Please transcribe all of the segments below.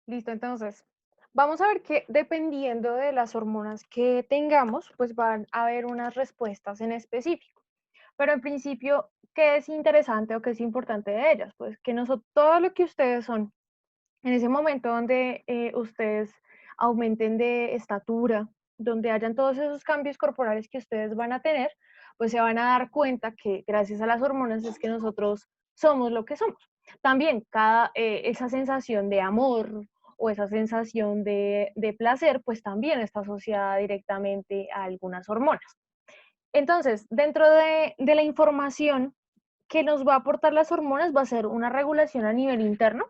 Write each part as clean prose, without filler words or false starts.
Listo, entonces, vamos a ver que dependiendo de las hormonas que tengamos, pues van a haber unas respuestas en específico. Pero en principio, ¿qué es interesante o qué es importante de ellas? Pues que nosotros, todo lo que ustedes son, en ese momento donde ustedes aumenten de estatura, donde hayan todos esos cambios corporales que ustedes van a tener, pues se van a dar cuenta que gracias a las hormonas es que nosotros somos lo que somos. También esa sensación de amor o esa sensación de placer, pues también está asociada directamente a algunas hormonas. Entonces, dentro de la información que nos va a aportar las hormonas va a ser una regulación a nivel interno,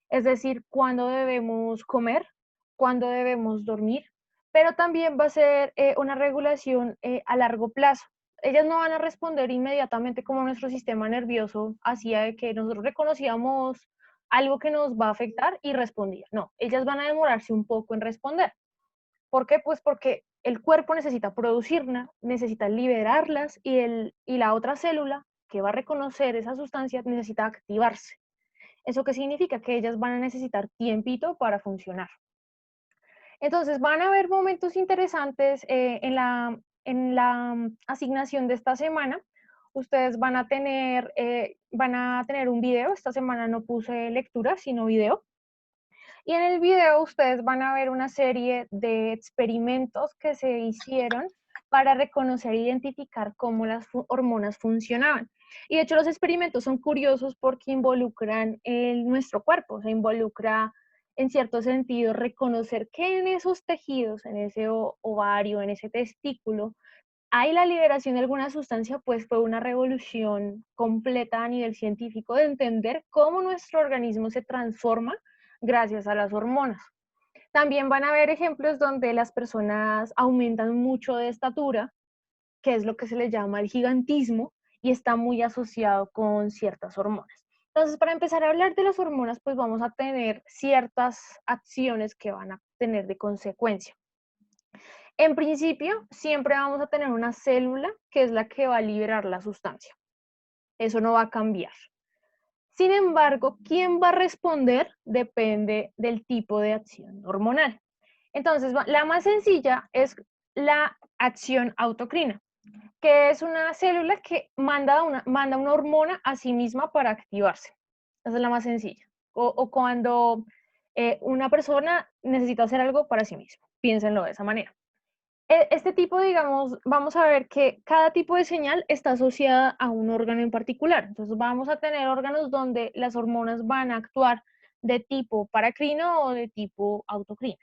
es decir, cuándo debemos comer, cuándo debemos dormir, pero también va a ser una regulación a largo plazo. Ellas no van a responder inmediatamente como nuestro sistema nervioso hacía de que nosotros reconocíamos algo que nos va a afectar y respondía. No, ellas van a demorarse un poco en responder. ¿Por qué? Pues porque el cuerpo necesita producirla, necesita liberarlas y la otra célula que va a reconocer esa sustancia necesita activarse. ¿Eso qué significa? Que ellas van a necesitar tiempito para funcionar. Entonces, van a haber momentos interesantes en la asignación de esta semana. Ustedes van a tener un video. Esta semana no puse lectura, sino video. Y en el video ustedes van a ver una serie de experimentos que se hicieron para reconocer e identificar cómo las hormonas funcionaban. Y de hecho los experimentos son curiosos porque involucran nuestro cuerpo, se involucra en cierto sentido reconocer que en esos tejidos, en ese ovario, en ese testículo, hay la liberación de alguna sustancia, pues fue una revolución completa a nivel científico de entender cómo nuestro organismo se transforma gracias a las hormonas. También van a haber ejemplos donde las personas aumentan mucho de estatura, que es lo que se le llama el gigantismo, y está muy asociado con ciertas hormonas. Entonces, para empezar a hablar de las hormonas, pues vamos a tener ciertas acciones que van a tener de consecuencia. En principio, siempre vamos a tener una célula que es la que va a liberar la sustancia. Eso no va a cambiar. Sin embargo, quién va a responder depende del tipo de acción hormonal. Entonces, la más sencilla es la acción autocrina, que es una célula que manda una hormona a sí misma para activarse. Esa es la más sencilla. O cuando una persona necesita hacer algo para sí mismo. Piénsenlo de esa manera. Este tipo, digamos, vamos a ver que cada tipo de señal está asociada a un órgano en particular. Entonces vamos a tener órganos donde las hormonas van a actuar de tipo paracrino o de tipo autocrino.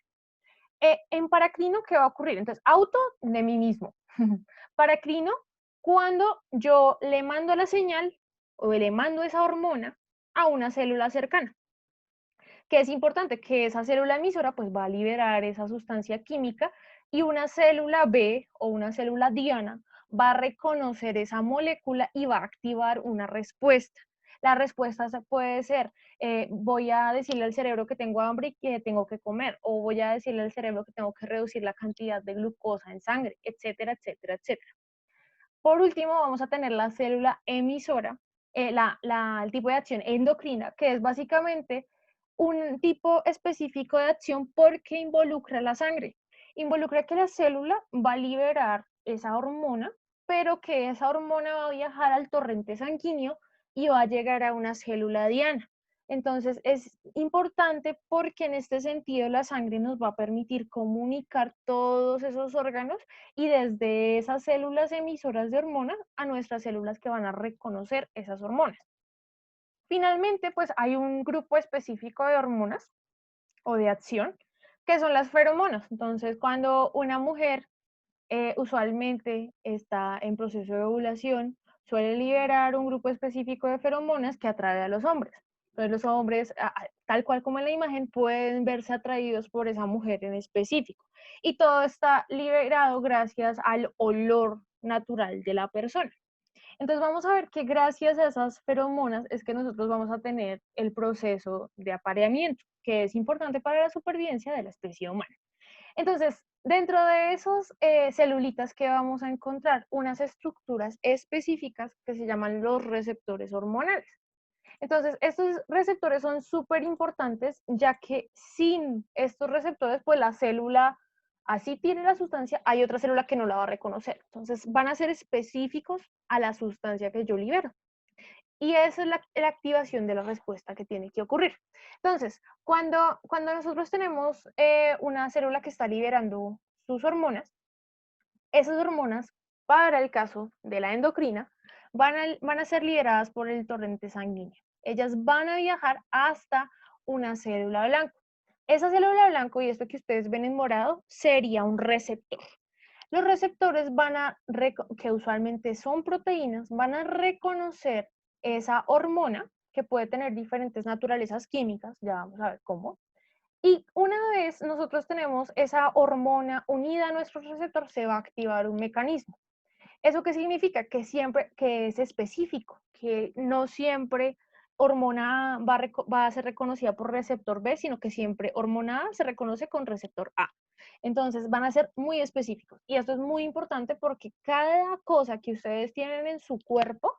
En paracrino, ¿qué va a ocurrir? Entonces, auto de mí mismo. Paracrino, cuando yo le mando la señal o le mando esa hormona a una célula cercana, que es importante que esa célula emisora pues va a liberar esa sustancia química y una célula B o una célula diana va a reconocer esa molécula y va a activar una respuesta. La respuesta puede ser, voy a decirle al cerebro que tengo hambre y que tengo que comer, o voy a decirle al cerebro que tengo que reducir la cantidad de glucosa en sangre, etcétera, etcétera, etcétera. Por último, vamos a tener la célula emisora, el tipo de acción endocrina, que es básicamente un tipo específico de acción porque involucra la sangre. Involucra que la célula va a liberar esa hormona, pero que esa hormona va a viajar al torrente sanguíneo y va a llegar a una célula diana. Entonces es importante porque en este sentido la sangre nos va a permitir comunicar todos esos órganos y desde esas células emisoras de hormonas a nuestras células que van a reconocer esas hormonas. Finalmente, pues hay un grupo específico de hormonas o de acción que son las feromonas. Entonces, cuando una mujer usualmente está en proceso de ovulación, suele liberar un grupo específico de feromonas que atrae a los hombres. Entonces los hombres, tal cual como en la imagen, pueden verse atraídos por esa mujer en específico. Y todo está liberado gracias al olor natural de la persona. Entonces vamos a ver que gracias a esas feromonas es que nosotros vamos a tener el proceso de apareamiento, que es importante para la supervivencia de la especie humana. Entonces, dentro de esos celulitas que vamos a encontrar unas estructuras específicas que se llaman los receptores hormonales. Entonces, estos receptores son súper importantes, ya que sin estos receptores, pues la célula, así tiene la sustancia, hay otra célula que no la va a reconocer. Entonces, van a ser específicos a la sustancia que yo libero. Y esa es la activación de la respuesta que tiene que ocurrir. Entonces, cuando nosotros tenemos una célula que está liberando sus hormonas, esas hormonas, para el caso de la endocrina, van a ser liberadas por el torrente sanguíneo. Ellas van a viajar hasta una célula blanco. Esa célula blanco, y esto que ustedes ven en morado, sería un receptor. Los receptores que usualmente son proteínas, van a reconocer esa hormona que puede tener diferentes naturalezas químicas, ya vamos a ver cómo. Y una vez nosotros tenemos esa hormona unida a nuestro receptor, se va a activar un mecanismo. ¿Eso qué significa? Que es específico, que no siempre hormona A va a ser reconocida por receptor B, sino que siempre hormona A se reconoce con receptor A. Entonces van a ser muy específicos. Y esto es muy importante porque cada cosa que ustedes tienen en su cuerpo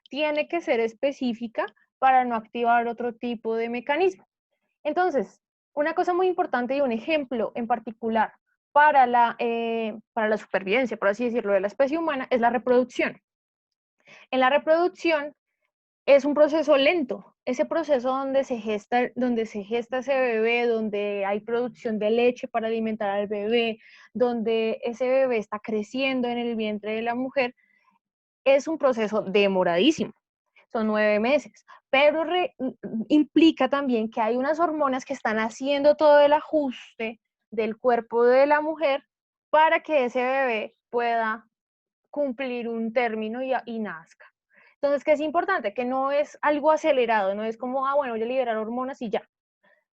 tiene que ser específica para no activar otro tipo de mecanismo. Entonces, una cosa muy importante y un ejemplo en particular para la supervivencia, por así decirlo, de la especie humana es la reproducción. En la reproducción es un proceso lento, ese proceso donde se gesta ese bebé, donde hay producción de leche para alimentar al bebé, donde ese bebé está creciendo en el vientre de la mujer, es un proceso demoradísimo. Son 9 meses, pero implica también que hay unas hormonas que están haciendo todo el ajuste del cuerpo de la mujer para que ese bebé pueda cumplir un término y nazca. Entonces, ¿qué es importante? Que no es algo acelerado, no es como, bueno, voy a liberar hormonas y ya,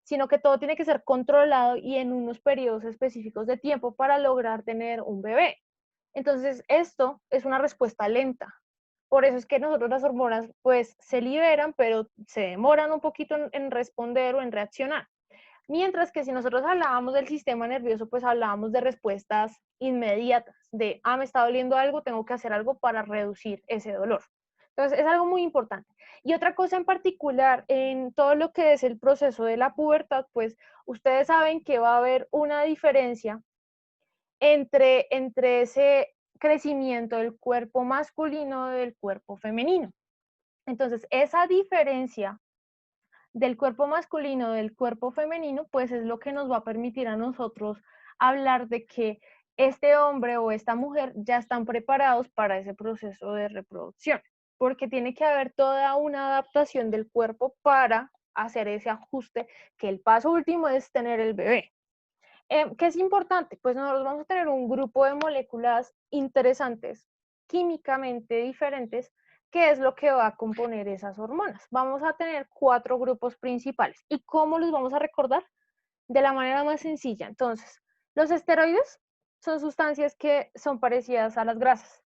sino que todo tiene que ser controlado y en unos periodos específicos de tiempo para lograr tener un bebé. Entonces, esto es una respuesta lenta. Por eso es que nosotros las hormonas pues se liberan, pero se demoran un poquito en responder o en reaccionar. Mientras que si nosotros hablábamos del sistema nervioso, pues hablábamos de respuestas inmediatas, de, me está doliendo algo, tengo que hacer algo para reducir ese dolor. Entonces, es algo muy importante. Y otra cosa en particular, en todo lo que es el proceso de la pubertad, pues ustedes saben que va a haber una diferencia entre ese crecimiento del cuerpo masculino del cuerpo femenino. Entonces, esa diferencia del cuerpo masculino del cuerpo femenino, pues es lo que nos va a permitir a nosotros hablar de que este hombre o esta mujer ya están preparados para ese proceso de reproducción, porque tiene que haber toda una adaptación del cuerpo para hacer ese ajuste, que el paso último es tener el bebé. ¿Qué es importante? Pues nosotros vamos a tener un grupo de moléculas interesantes, químicamente diferentes, que es lo que va a componer esas hormonas. Vamos a tener 4 grupos principales. ¿Y cómo los vamos a recordar? De la manera más sencilla. Entonces, los esteroides son sustancias que son parecidas a las grasas.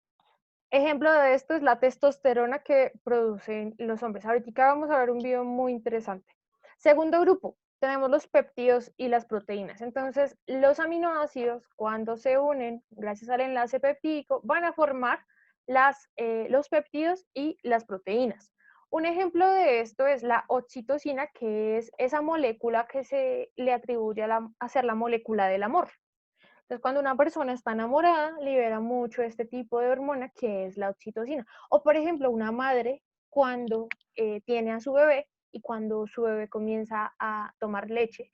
Ejemplo de esto es la testosterona que producen los hombres. Ahorita vamos a ver un video muy interesante. Segundo grupo, tenemos los péptidos y las proteínas. Entonces, los aminoácidos, cuando se unen, gracias al enlace peptídico, van a formar los péptidos y las proteínas. Un ejemplo de esto es la oxitocina, que es esa molécula que se le atribuye a ser la molécula del amor. Entonces, cuando una persona está enamorada, libera mucho este tipo de hormona que es la oxitocina. O, por ejemplo, una madre cuando tiene a su bebé y cuando su bebé comienza a tomar leche,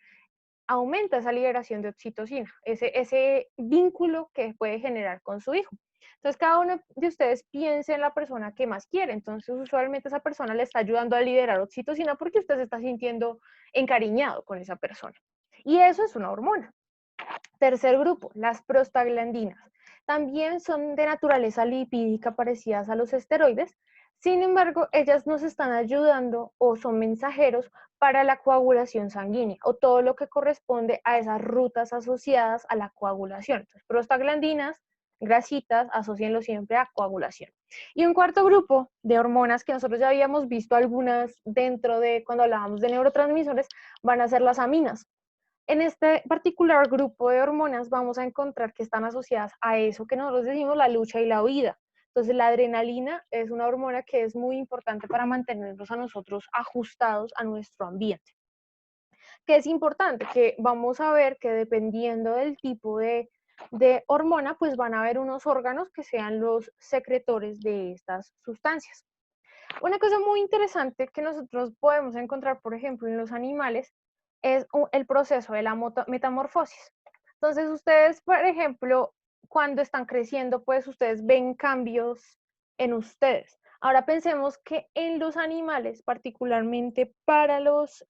aumenta esa liberación de oxitocina, ese vínculo que puede generar con su hijo. Entonces, cada uno de ustedes piense en la persona que más quiere. Entonces, usualmente esa persona le está ayudando a liberar oxitocina porque usted se está sintiendo encariñado con esa persona. Y eso es una hormona. Tercer grupo, las prostaglandinas. También son de naturaleza lipídica parecidas a los esteroides, sin embargo, ellas nos están ayudando o son mensajeros para la coagulación sanguínea o todo lo que corresponde a esas rutas asociadas a la coagulación. Entonces, prostaglandinas, grasitas, asocienlo siempre a coagulación. Y un cuarto grupo de hormonas que nosotros ya habíamos visto algunas dentro de cuando hablábamos de neurotransmisores, van a ser las aminas. En este particular grupo de hormonas vamos a encontrar que están asociadas a eso que nosotros decimos la lucha y la huida. Entonces la adrenalina es una hormona que es muy importante para mantenernos a nosotros ajustados a nuestro ambiente. Que es importante, que vamos a ver que dependiendo del tipo de hormona, pues van a haber unos órganos que sean los secretores de estas sustancias. Una cosa muy interesante que nosotros podemos encontrar, por ejemplo, en los animales, es el proceso de la metamorfosis. Entonces, ustedes, por ejemplo, cuando están creciendo, pues ustedes ven cambios en ustedes. Ahora pensemos que en los animales, particularmente para los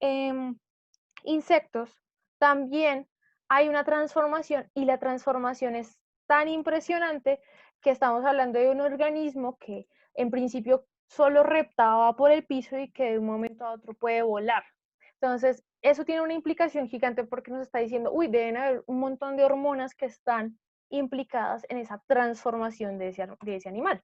insectos, también hay una transformación y la transformación es tan impresionante que estamos hablando de un organismo que en principio solo reptaba por el piso y que de un momento a otro puede volar. Entonces, eso tiene una implicación gigante porque nos está diciendo, uy, deben haber un montón de hormonas que están implicadas en esa transformación de ese animal.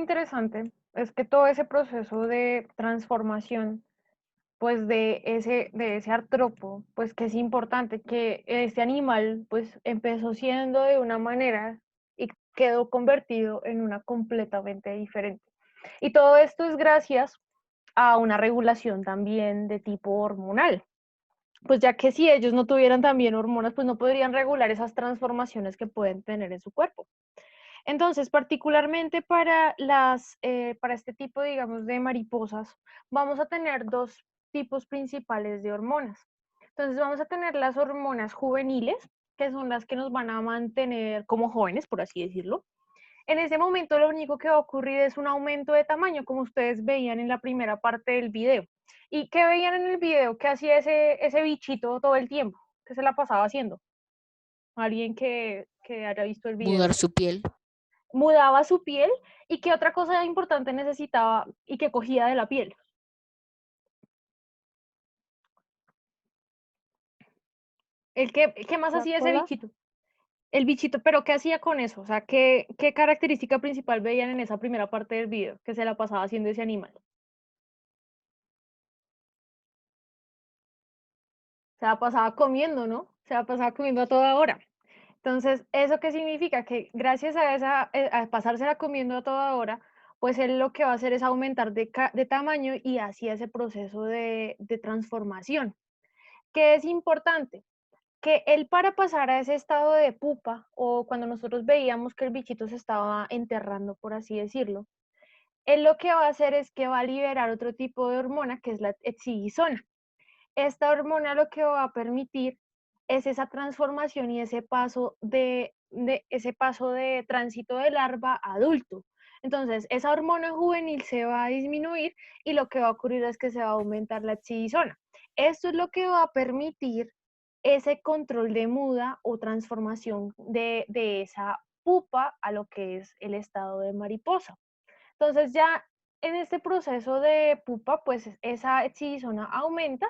interesante es que todo ese proceso de transformación, pues de ese artrópodo, pues que es importante que este animal pues empezó siendo de una manera y quedó convertido en una completamente diferente. Y todo esto es gracias a una regulación también de tipo hormonal. Pues ya que si ellos no tuvieran también hormonas, pues no podrían regular esas transformaciones que pueden tener en su cuerpo. Entonces, particularmente para este tipo, digamos, de mariposas, vamos a tener dos tipos principales de hormonas. Entonces, vamos a tener las hormonas juveniles, que son las que nos van a mantener como jóvenes, por así decirlo. En ese momento lo único que va a ocurrir es un aumento de tamaño, como ustedes veían en la primera parte del video. ¿Y qué veían en el video? ¿Qué hacía ese bichito todo el tiempo? ¿Qué se la pasaba haciendo? Alguien que haya visto el video. Mudar su piel. Mudaba su piel y qué otra cosa importante necesitaba y que cogía de la piel. ¿Qué más La hacía ese cola. bichito? El bichito, pero ¿qué hacía con eso? O sea, ¿qué característica principal veían en esa primera parte del video que se la pasaba haciendo ese animal? Se la pasaba comiendo, ¿no? Se la pasaba comiendo a toda hora. Entonces, ¿eso qué significa? Que gracias a pasársela comiendo a toda hora, pues él lo que va a hacer es aumentar de tamaño y así ese proceso de transformación. ¿Qué es importante? Que él para pasar a ese estado de pupa o cuando nosotros veíamos que el bichito se estaba enterrando, por así decirlo, él lo que va a hacer es que va a liberar otro tipo de hormona que es la excigisona. Esta hormona lo que va a permitir es esa transformación y ese paso de tránsito de larva a adulto. Entonces, esa hormona juvenil se va a disminuir y lo que va a ocurrir es que se va a aumentar la excigisona. Esto es lo que va a permitir ese control de muda o transformación de esa pupa a lo que es el estado de mariposa. Entonces ya en este proceso de pupa, pues esa excigisona aumenta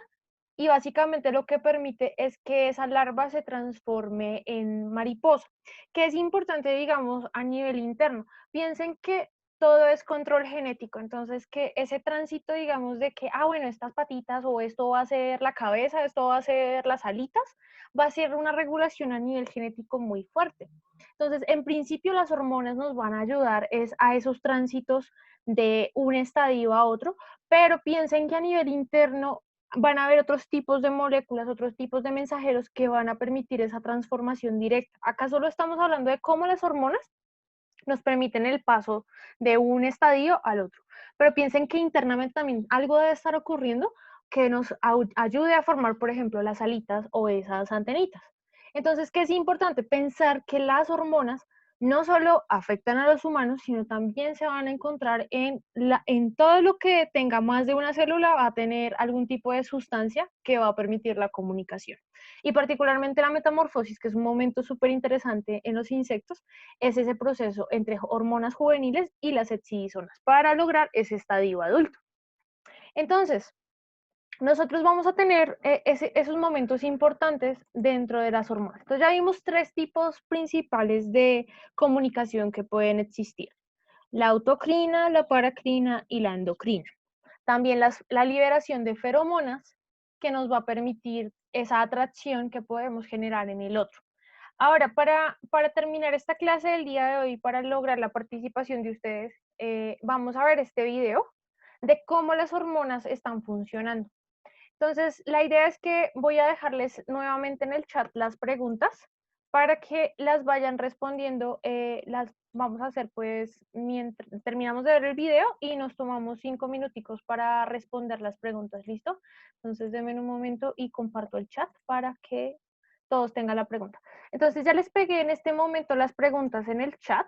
y básicamente lo que permite es que esa larva se transforme en mariposa, que es importante, digamos, a nivel interno. Piensen que todo es control genético, entonces que ese tránsito, digamos, de que, bueno, estas patitas o esto va a ser la cabeza, esto va a ser las alitas, va a ser una regulación a nivel genético muy fuerte. Entonces, en principio las hormonas nos van a ayudar a esos tránsitos de un estadio a otro, pero piensen que a nivel interno van a haber otros tipos de moléculas, otros tipos de mensajeros que van a permitir esa transformación directa. Acá solo estamos hablando de cómo las hormonas nos permiten el paso de un estadio al otro. Pero piensen que internamente también algo debe estar ocurriendo que nos ayude a formar, por ejemplo, las alitas o esas antenitas. Entonces, ¿qué es importante? Pensar que las hormonas no solo afectan a los humanos, sino también se van a encontrar en todo lo que tenga más de una célula, va a tener algún tipo de sustancia que va a permitir la comunicación. Y particularmente la metamorfosis, que es un momento súper interesante en los insectos, es ese proceso entre hormonas juveniles y las excigisonas para lograr ese estadio adulto. Entonces, nosotros vamos a tener esos momentos importantes dentro de las hormonas. Entonces ya vimos tres tipos principales de comunicación que pueden existir. La autocrina, la paracrina y la endocrina. También la liberación de feromonas que nos va a permitir esa atracción que podemos generar en el otro. Ahora, para terminar esta clase del día de hoy, para lograr la participación de ustedes, vamos a ver este video de cómo las hormonas están funcionando. Entonces, la idea es que voy a dejarles nuevamente en el chat las preguntas para que las vayan respondiendo. Las vamos a hacer pues mientras terminamos de ver el video y nos tomamos 5 minuticos para responder las preguntas. ¿Listo? Entonces, denme un momento y comparto el chat para que todos tengan la pregunta. Entonces, ya les pegué en este momento las preguntas en el chat.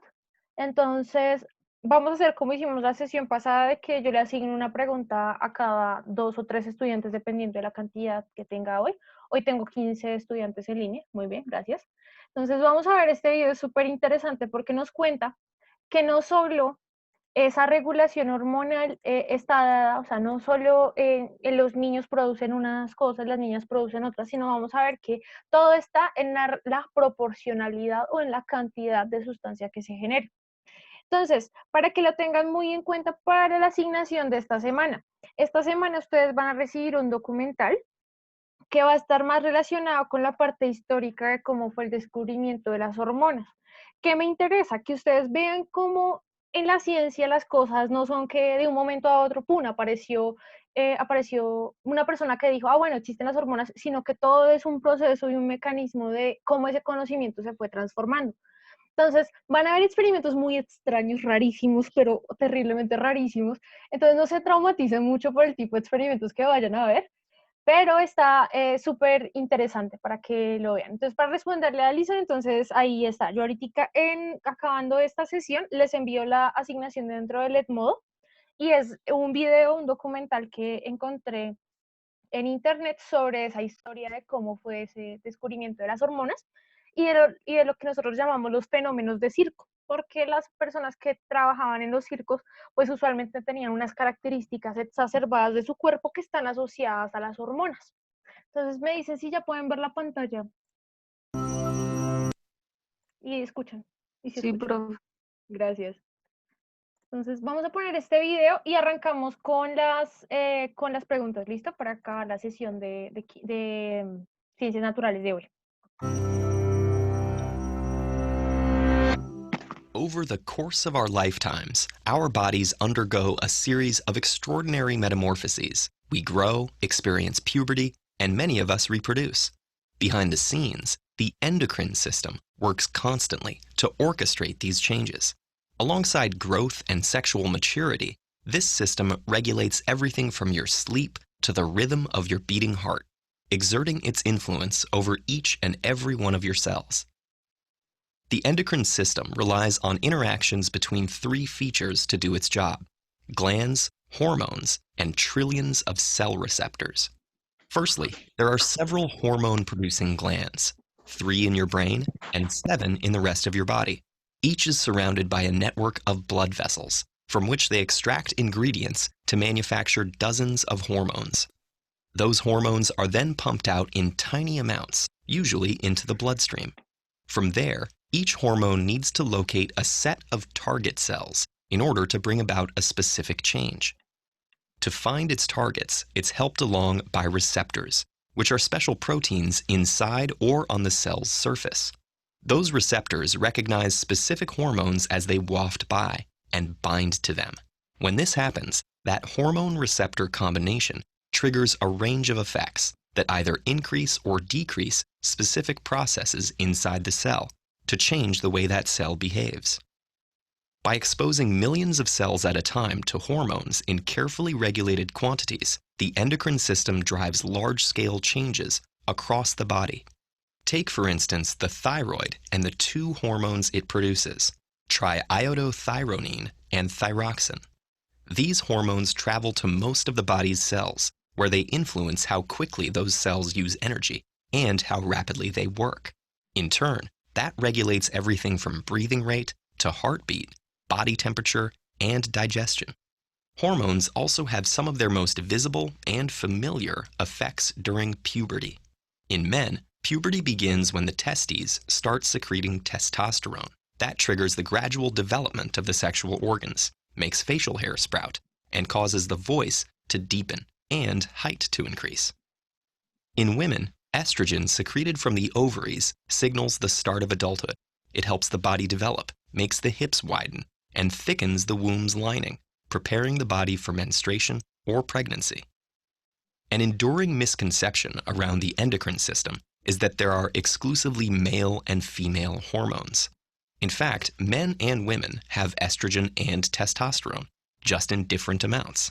Entonces, vamos a hacer como hicimos la sesión pasada de que yo le asigno una pregunta a cada 2 o 3 estudiantes dependiendo de la cantidad que tenga hoy. Hoy tengo 15 estudiantes en línea. Muy bien, gracias. Entonces vamos a ver este video, es súper interesante porque nos cuenta que no solo esa regulación hormonal está dada, o sea, no solo en los niños producen unas cosas, las niñas producen otras, sino vamos a ver que todo está en la proporcionalidad o en la cantidad de sustancia que se genera. Entonces, para que lo tengan muy en cuenta para la asignación de esta semana. Esta semana ustedes van a recibir un documental que va a estar más relacionado con la parte histórica de cómo fue el descubrimiento de las hormonas. ¿Qué me interesa? Que ustedes vean cómo en la ciencia las cosas no son que de un momento a otro, ¡pum!, apareció una persona que dijo, ah, bueno, existen las hormonas, sino que todo es un proceso y un mecanismo de cómo ese conocimiento se fue transformando. Entonces, van a haber experimentos muy extraños, rarísimos, pero terriblemente rarísimos. Entonces, no se traumaticen mucho por el tipo de experimentos que vayan a ver, pero está súper interesante para que lo vean. Entonces, para responderle a Alison, entonces ahí está. Yo ahorita, acabando esta sesión, les envío la asignación dentro del Edmodo, y es un video, un documental que encontré en internet sobre esa historia de cómo fue ese descubrimiento de las hormonas y de lo que nosotros llamamos los fenómenos de circo, porque las personas que trabajaban en los circos, pues usualmente tenían unas características exacerbadas de su cuerpo que están asociadas a las hormonas. Entonces me dicen si ya pueden ver la pantalla y escuchan. Y si Sí, escuchan. profe. Gracias. Entonces vamos a poner este video y arrancamos con las preguntas. ¿Listo? Para acabar la sesión de ciencias naturales de hoy. Over the course of our lifetimes, our bodies undergo a series of extraordinary metamorphoses. We grow, experience puberty, and many of us reproduce. Behind the scenes, the endocrine system works constantly to orchestrate these changes. Alongside growth and sexual maturity, this system regulates everything from your sleep to the rhythm of your beating heart, exerting its influence over each and every one of your cells. The endocrine system relies on interactions between three features to do its job: glands, hormones, and trillions of cell receptors. Firstly, there are several hormone-producing glands, 3 in your brain and 7 in the rest of your body. Each is surrounded by a network of blood vessels, from which they extract ingredients to manufacture dozens of hormones. Those hormones are then pumped out in tiny amounts, usually into the bloodstream. From there, each hormone needs to locate a set of target cells in order to bring about a specific change. To find its targets, it's helped along by receptors, which are special proteins inside or on the cell's surface. Those receptors recognize specific hormones as they waft by and bind to them. When this happens, that hormone-receptor combination triggers a range of effects that either increase or decrease specific processes inside the cell to change the way that cell behaves. By exposing millions of cells at a time to hormones in carefully regulated quantities, the endocrine system drives large-scale changes across the body. Take, for instance, the thyroid and the 2 hormones it produces, triiodothyronine and thyroxine. These hormones travel to most of the body's cells, where they influence how quickly those cells use energy and how rapidly they work. In turn, that regulates everything from breathing rate to heartbeat, body temperature, and digestion. Hormones also have some of their most visible and familiar effects during puberty. In men, puberty begins when the testes start secreting testosterone. That triggers the gradual development of the sexual organs, makes facial hair sprout, and causes the voice to deepen and height to increase. In women, estrogen secreted from the ovaries signals the start of adulthood. It helps the body develop, makes the hips widen, and thickens the womb's lining, preparing the body for menstruation or pregnancy. An enduring misconception around the endocrine system is that there are exclusively male and female hormones. In fact, men and women have estrogen and testosterone, just in different amounts.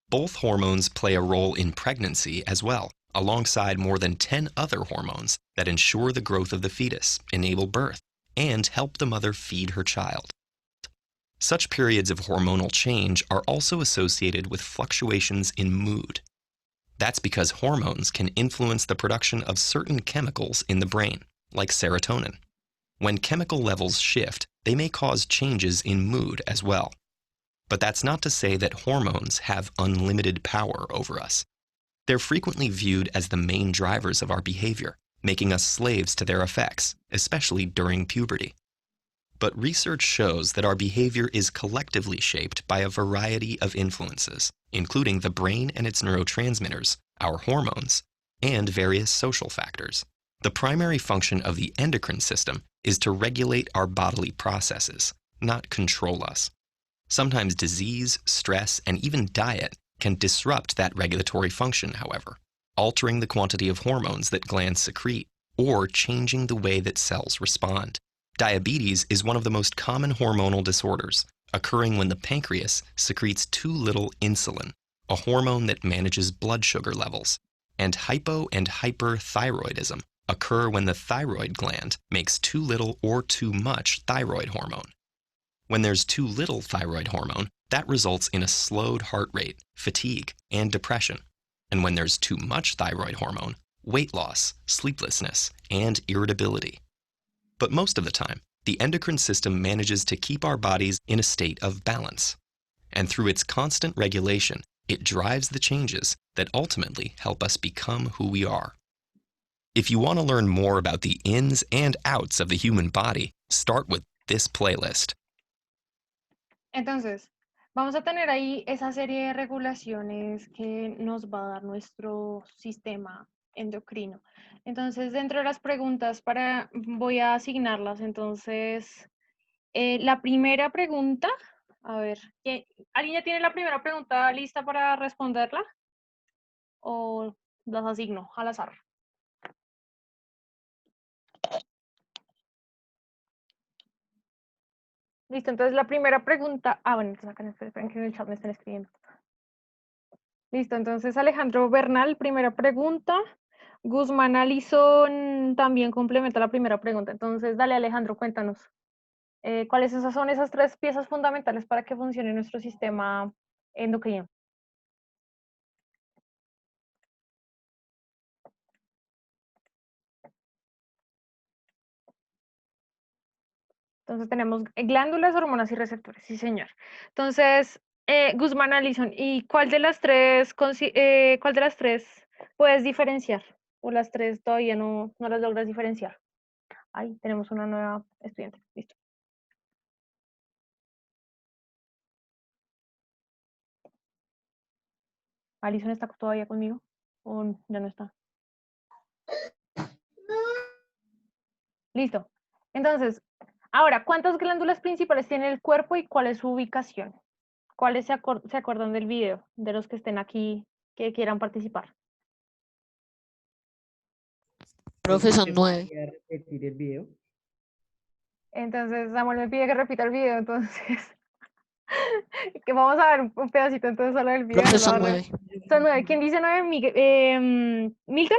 Both hormones play a role in pregnancy as well, alongside more than 10 other hormones that ensure the growth of the fetus, enable birth, and help the mother feed her child. Such periods of hormonal change are also associated with fluctuations in mood. That's because hormones can influence the production of certain chemicals in the brain, like serotonin. When chemical levels shift, they may cause changes in mood as well. But that's not to say that hormones have unlimited power over us. They're frequently viewed as the main drivers of our behavior, making us slaves to their effects, especially during puberty. But research shows that our behavior is collectively shaped by a variety of influences, including the brain and its neurotransmitters, our hormones, and various social factors. The primary function of the endocrine system is to regulate our bodily processes, not control us. Sometimes disease, stress, and even diet can disrupt that regulatory function, however, altering the quantity of hormones that glands secrete or changing the way that cells respond. Diabetes is one of the most common hormonal disorders, occurring when the pancreas secretes too little insulin, a hormone that manages blood sugar levels, and hypo and hyperthyroidism occur when the thyroid gland makes too little or too much thyroid hormone. When there's too little thyroid hormone, that results in a slowed heart rate, fatigue, and depression. And when there's too much thyroid hormone, weight loss, sleeplessness, and irritability. But most of the time, the endocrine system manages to keep our bodies in a state of balance. And through its constant regulation, it drives the changes that ultimately help us become who we are. If you want to learn more about the ins and outs of the human body, start with this playlist. Entonces, vamos a tener ahí esa serie de regulaciones que nos va a dar nuestro sistema endocrino. Entonces, dentro de las preguntas voy a asignarlas. Entonces, la primera pregunta, a ver, ¿alguien ya tiene la primera pregunta lista para responderla? ¿O las asigno al azar? Listo, entonces la primera pregunta, bueno, entonces acá esperen que en el chat me están escribiendo. Listo, entonces Alejandro Bernal, primera pregunta. Guzmán Alison también complementa la primera pregunta. Entonces, dale Alejandro, cuéntanos. ¿Cuáles son esas tres piezas fundamentales para que funcione nuestro sistema endocrino? Entonces tenemos glándulas, hormonas y receptores, sí señor. Entonces, Guzmán Alison, ¿y cuál de las tres puedes diferenciar? ¿O las tres todavía no las logras diferenciar? Ahí tenemos una nueva estudiante, listo. ¿Alison está todavía conmigo? ¿O ya no está? Listo. Entonces, ahora, ¿cuántas glándulas principales tiene el cuerpo y cuál es su ubicación? ¿Cuáles se acuerdan del video? De los que estén aquí, que quieran participar. Profe, son 9. ¿Podría repetir el video? Entonces, Samuel me pide que repita el video, entonces, que vamos a ver un pedacito entonces solo del video. Profe, son 9. Son 9. ¿Quién dice 9? ¿Milton?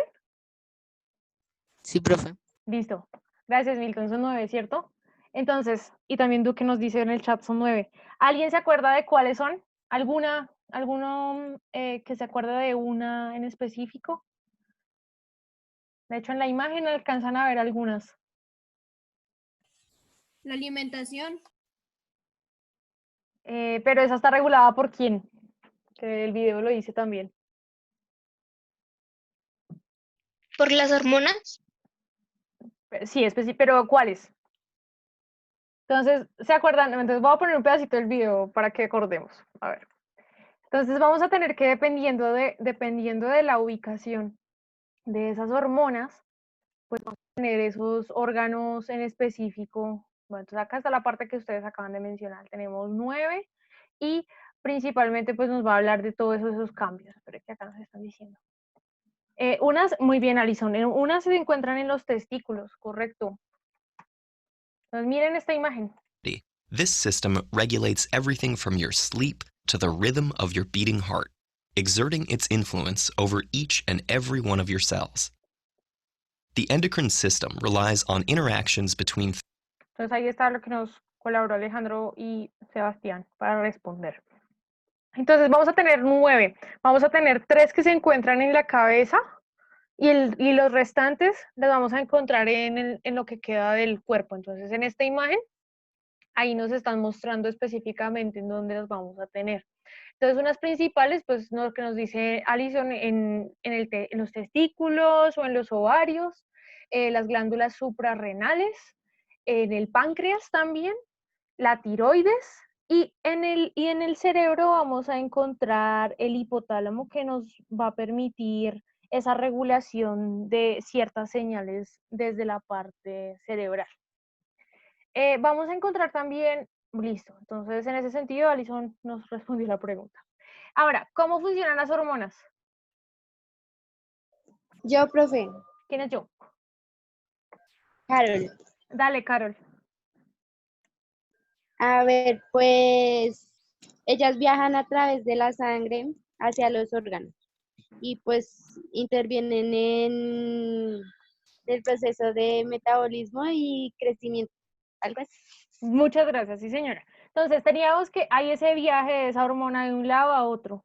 Sí, profe. Listo. Gracias, Milton. Son 9, ¿cierto? Entonces, y también Duque nos dice en el chat, son 9. ¿Alguien se acuerda de cuáles son? ¿Alguno que se acuerde de una en específico? De hecho, en la imagen alcanzan a ver algunas. La alimentación. Pero esa está regulada por quién, que el video lo dice también. ¿Por las hormonas? Sí, pero ¿cuáles? Entonces, ¿se acuerdan? Entonces voy a poner un pedacito del video para que acordemos. A ver. Entonces vamos a tener que, dependiendo de la ubicación de esas hormonas, pues vamos a tener esos órganos en específico. Bueno, entonces acá está la parte que ustedes acaban de mencionar. Tenemos 9 y principalmente pues nos va a hablar de todos esos cambios. Pero que acá nos están diciendo. Muy bien, Alison, unas se encuentran en los testículos, correcto. Entonces miren esta imagen. This system regulates everything from your sleep to the rhythm of your beating heart, exerting its influence over each and every one of your cells. The endocrine system relies on interactions between. Entonces ahí está lo que nos colaboró Alejandro y Sebastián para responder. Entonces vamos a tener 9. Vamos a tener 3 que se encuentran en la cabeza y los restantes los vamos a encontrar en lo que queda del cuerpo. Entonces en esta imagen, ahí nos están mostrando específicamente en dónde los vamos a tener. Entonces unas principales, pues lo que nos dice Alison en los testículos o en los ovarios, las glándulas suprarrenales, en el páncreas también, la tiroides, y en el cerebro vamos a encontrar el hipotálamo, que nos va a permitir esa regulación de ciertas señales desde la parte cerebral. Vamos a encontrar también, listo, entonces en ese sentido Alison nos respondió la pregunta. Ahora, ¿cómo funcionan las hormonas? Yo, profe, ¿Quién es yo? Carol. Dale, Carol. A ver, pues ellas viajan a través de la sangre hacia los órganos y pues intervienen en el proceso de metabolismo y crecimiento, algo así. Muchas gracias, sí señora. Entonces teníamos que hay ese viaje de esa hormona de un lado a otro.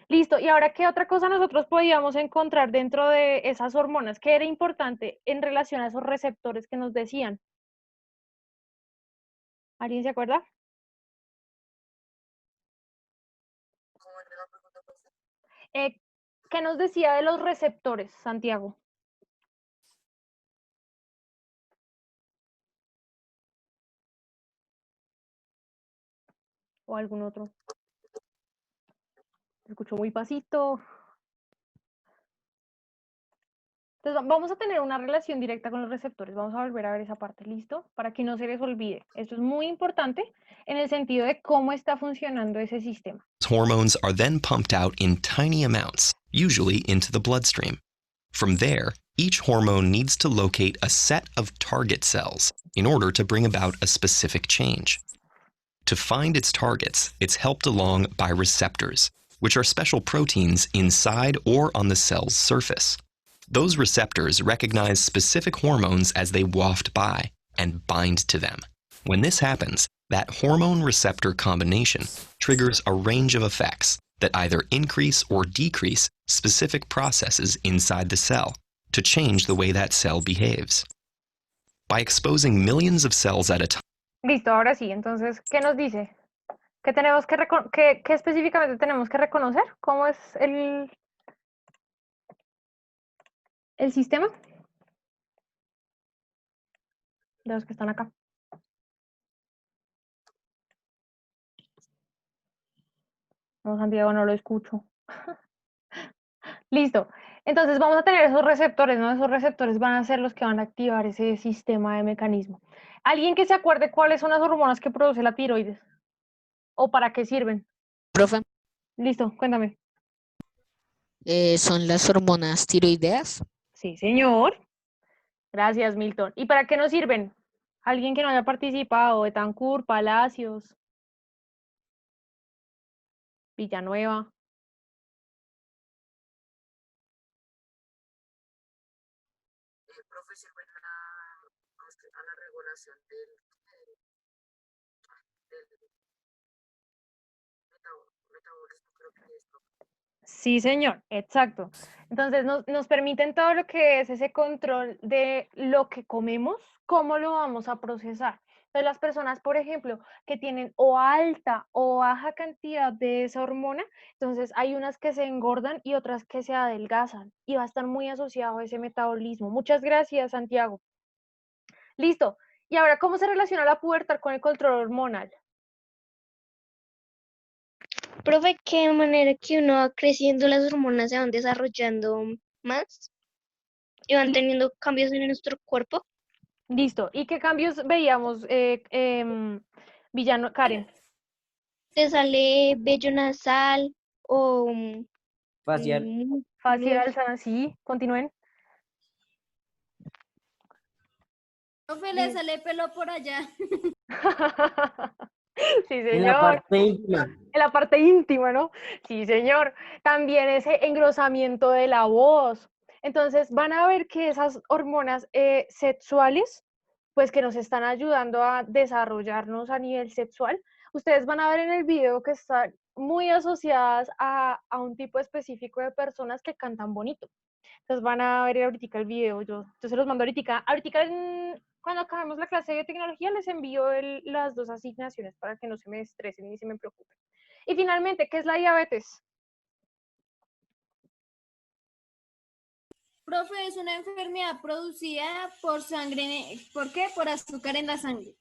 Listo, y ahora, ¿qué otra cosa nosotros podíamos encontrar dentro de esas hormonas? ¿Qué era importante en relación a esos receptores que nos decían? ¿Alguien se acuerda? ¿Qué nos decía de los receptores, Santiago? ¿O algún otro? Te escucho muy pasito. Entonces, vamos a tener una relación directa con los receptores. Vamos a volver a ver esa parte, ¿listo? Para que no se les olvide. Esto es muy importante en el sentido de cómo está funcionando ese sistema. Hormones are then pumped out in tiny amounts, usually into the bloodstream. From there, each hormone needs to locate a set of target cells in order to bring about a specific change. To find its targets, it's helped along by receptors, which are special proteins inside or on the cell's surface. Those receptors recognize specific hormones as they waft by and bind to them. When this happens, that hormone-receptor combination triggers a range of effects that either increase or decrease specific processes inside the cell to change the way that cell behaves. By exposing millions of cells at a time. Listo, ahora sí. Entonces, ¿qué nos dice? ¿Qué tenemos qué específicamente tenemos que reconocer? ¿Cómo es el sistema? De los que están acá. No, Santiago, no lo escucho. Listo. Entonces vamos a tener esos receptores, ¿no? Esos receptores van a ser los que van a activar ese sistema de mecanismo. ¿Alguien que se acuerde cuáles son las hormonas que produce la tiroides? ¿O para qué sirven? Profe, Listo, cuéntame. son las hormonas tiroideas. Sí, señor. Gracias, Milton. ¿Y para qué nos sirven? ¿Alguien que no haya participado? Betancourt, Palacios, Villanueva. Profe, sirven a la regulación del metabolismo, creo que es. Sí, señor, exacto. Entonces nos permiten todo lo que es ese control de lo que comemos, cómo lo vamos a procesar. Entonces las personas, por ejemplo, que tienen o alta o baja cantidad de esa hormona, entonces hay unas que se engordan y otras que se adelgazan y va a estar muy asociado a ese metabolismo. Muchas gracias, Santiago. Listo. Y ahora, ¿cómo se relaciona la pubertad con el control hormonal? Profe, ¿qué manera que uno va creciendo, las hormonas se van desarrollando más y van teniendo cambios en nuestro cuerpo? Listo. ¿Y qué cambios veíamos, Karen? ¿Te sale vello nasal o Facial. Facial, sí, continúen. Profe, le sale pelo por allá. Sí, En la señor. parte íntima. En la parte íntima, ¿no? Sí, señor. También ese engrosamiento de la voz. Entonces van a ver que esas hormonas sexuales, pues que nos están ayudando a desarrollarnos a nivel sexual, ustedes van a ver en el video que están muy asociadas a un tipo específico de personas que cantan bonito. Entonces van a ver ahorita el video, yo se los mando ahorita. Cuando acabemos la clase de tecnología les envío las dos asignaciones para que no se me estresen ni se me preocupen. Y finalmente, ¿qué es la diabetes? Profe, es una enfermedad producida por sangre, ¿por qué? Por azúcar en la sangre.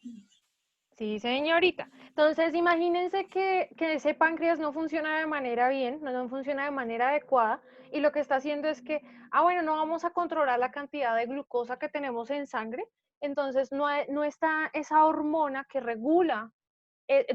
Sí, señorita. Entonces, imagínense que ese páncreas no funciona de manera bien, no funciona de manera adecuada, y lo que está haciendo es que, bueno, no vamos a controlar la cantidad de glucosa que tenemos en sangre, entonces no está esa hormona que regula,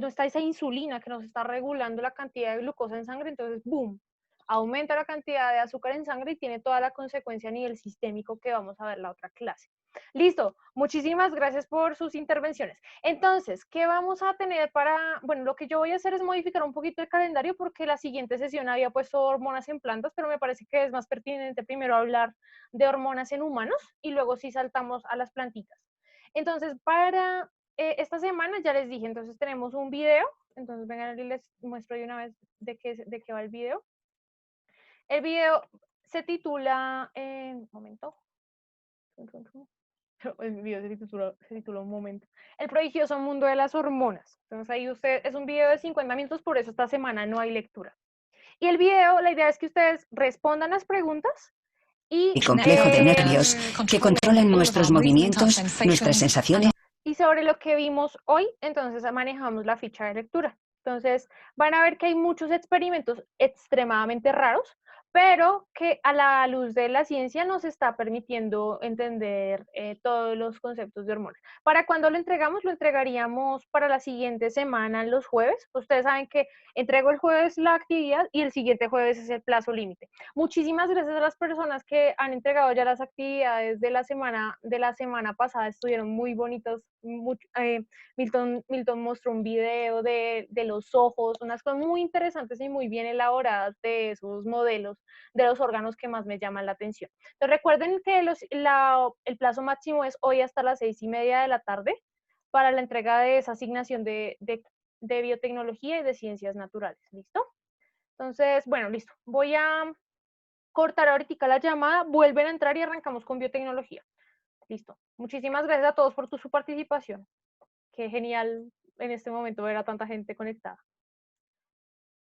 no está esa insulina que nos está regulando la cantidad de glucosa en sangre, entonces, ¡boom!, aumenta la cantidad de azúcar en sangre y tiene toda la consecuencia a nivel sistémico que vamos a ver la otra clase. Listo, muchísimas gracias por sus intervenciones. Entonces, ¿qué vamos a tener para...? Bueno, lo que yo voy a hacer es modificar un poquito el calendario porque la siguiente sesión había puesto hormonas en plantas, pero me parece que es más pertinente primero hablar de hormonas en humanos y luego sí saltamos a las plantitas. Entonces, para esta semana ya les dije, entonces tenemos un video, entonces vengan y les muestro de una vez de qué va el video. El video se titula, un momento, el video se titula un momento, El prodigioso mundo de las hormonas. Entonces ahí es un video de 50 minutos, por eso esta semana no hay lectura. Y el video, la idea es que ustedes respondan las preguntas y complejo de nervios que controlan nuestros movimientos, nuestras sensaciones. Y sobre lo que vimos hoy, entonces manejamos la ficha de lectura. Entonces van a ver que hay muchos experimentos extremadamente raros, pero que a la luz de la ciencia nos está permitiendo entender todos los conceptos de hormonas. ¿Para cuándo lo entregamos? Lo entregaríamos para la siguiente semana, los jueves. Ustedes saben que entrego el jueves la actividad y el siguiente jueves es el plazo límite. Muchísimas gracias a las personas que han entregado ya las actividades de la semana pasada, estuvieron muy bonitos. Milton mostró un video de los ojos, unas cosas muy interesantes y muy bien elaboradas de esos modelos de los órganos que más me llaman la atención. Entonces recuerden que el plazo máximo es hoy hasta las 6:30 de la tarde para la entrega de esa asignación de biotecnología y de ciencias naturales. ¿Listo? Entonces, bueno, listo. Voy a cortar ahorita la llamada, vuelven a entrar y arrancamos con biotecnología. Listo. Muchísimas gracias a todos por su participación. Qué genial en este momento ver a tanta gente conectada.